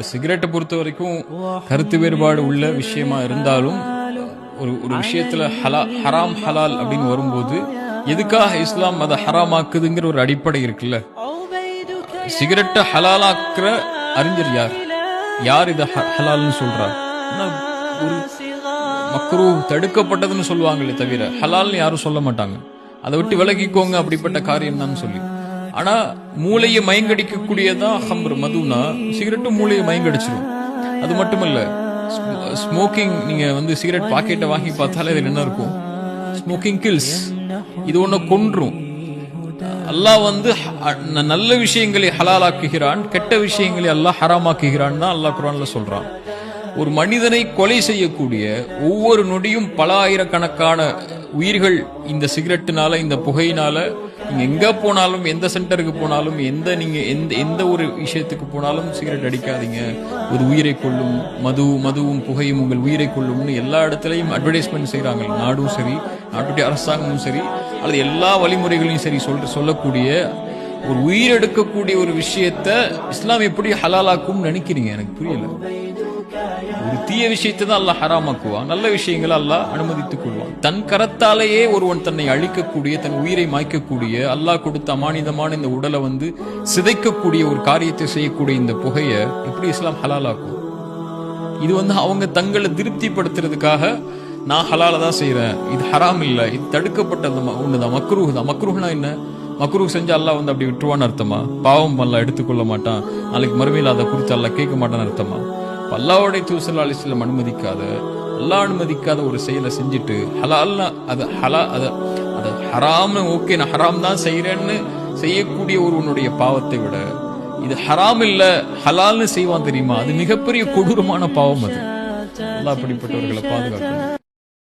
சிகரெட்டை பொறுத்த வரைக்கும் கருத்து வேறுபாடு உள்ள விஷயமா இருந்தாலும் ஒரு விஷயத்துல ஹராம் ஹலால் அப்படின்னு வரும்போது எதுக்காக இஸ்லாம் அதை ஹராமாக்குதுங்கிற ஒரு அடிப்படை இருக்குல்ல. சிகரெட்டை ஹலாலாக்குற அறிஞர் யார் இதை ஹலால்னு சொல்றார்? ஒரு மக்ரூ தடுக்கப்பட்டதுன்னு சொல்லுவாங்களே தவிர ஹலால்னு யாரும் சொல்ல மாட்டாங்க. அதை விட்டு விலகிக்கோங்க அப்படிப்பட்ட காரியம் தான் சொல்லி. ஆனா மூளையை மயங்கடிக்கக்கூடியதான் ஹம்ர் மதுனா, சிகரெட்டும் மூளையை மயங்கடிச்சிடும். அது மட்டுமல்ல, ஸ்மோக்கிங், நீங்க சிகரெட் பாக்கெட்டை வாங்கி பார்த்தாலே இதுல என்ன இருக்கும்? Smoking kills. இது ஒண்ணு கொன்றும். அல்லாஹ் நல்ல விஷயங்களை ஹலாலாக்குகிறான், கெட்ட விஷயங்களை அல்லாஹ் ஹராமாக்குகிறான் தான் அல்லாஹ் குர்ஆன்ல சொல்றான். ஒரு மனிதனை கொலை செய்யக்கூடிய ஒவ்வொரு நொடியும் பல ஆயிரக்கணக்கான உயிர்கள் இந்த சிகரெட்டினால, இந்த புகையினால, நீங்க எங்க போனாலும், எந்த சென்டருக்கு போனாலும், எந்த ஒரு விஷயத்துக்கு போனாலும் சிகரெட் அடிக்காதீங்க, ஒரு உயிரை கொள்ளும், மதுவும் புகையும் உங்கள் உயிரை கொள்ளும்னு எல்லா இடத்துலையும் அட்வர்டைஸ்மெண்ட் செய்யறாங்க. நாடும் சரி, நாட்டுடைய அரசாங்கமும் சரி, அல்லது எல்லா வழிமுறைகளையும் சரி சொல்லக்கூடிய ஒரு உயிர் எடுக்கக்கூடிய ஒரு விஷயத்த இஸ்லாம் எப்படி ஹலாலாக்கும் நினைக்கிறீங்க? எனக்கு புரியல. ஒரு தீய விஷயத்தை தான் அல்லாஹ் ஹராமாக்குவான், நல்ல விஷயங்களை அல்லாஹ் அனுமதித்துக் கொள்வான். தன் கரத்தாலேயே ஒருவன் தன்னை அழிக்கக்கூடிய, தன் உயிரை மாய்க்கக்கூடிய, அல்லாஹ் கொடுத்த அமானிதமான இந்த உடலை சிதைக்கக்கூடிய ஒரு காரியத்தை செய்யக்கூடிய இந்த புகையை எப்படி இஸ்லாம் ஹலாலாக்கும்? இது அவங்க தங்களை திருப்திப்படுத்துறதுக்காக நான் ஹலால தான் செய்யறேன், இது ஹராம் இல்ல, இது தடுக்கப்பட்டது ஒண்ணுதான், மக்ரூஹ் தான். மக்ரூஹ்னா என்ன? மக்ரூஹ் செஞ்சா அல்லாஹ் அப்படி விட்டுருவான்னு அர்த்தமா? பாவம் அல்லாஹ் எடுத்துக்கொள்ள மாட்டான், நாளைக்கு மறுமையில் அதை குறித்து அல்லாஹ் கேட்க மாட்டான்னு அர்த்தமா? அல்லாஹ்வுடைய தூதர் ஸல்லல்லாஹு அலைஹி வஸல்லம் அல்லாஹ் அனுமதிக்காத ஒரு செயலை செஞ்சுட்டு ஹலால்னா அது ஹராம்னு, ஓகே நான் ஹராம் தான் செய்யறேன்னு செய்யக்கூடிய ஒருவனுடைய பாவத்தை விட இது ஹராம் இல்ல ஹலால்னு செய்வான் தெரியுமா? அது மிகப்பெரிய கொடூரமான பாவம். அது அல்லாஹ் அப்படிப்பட்டவர்களை பாதுகாக்கணும்.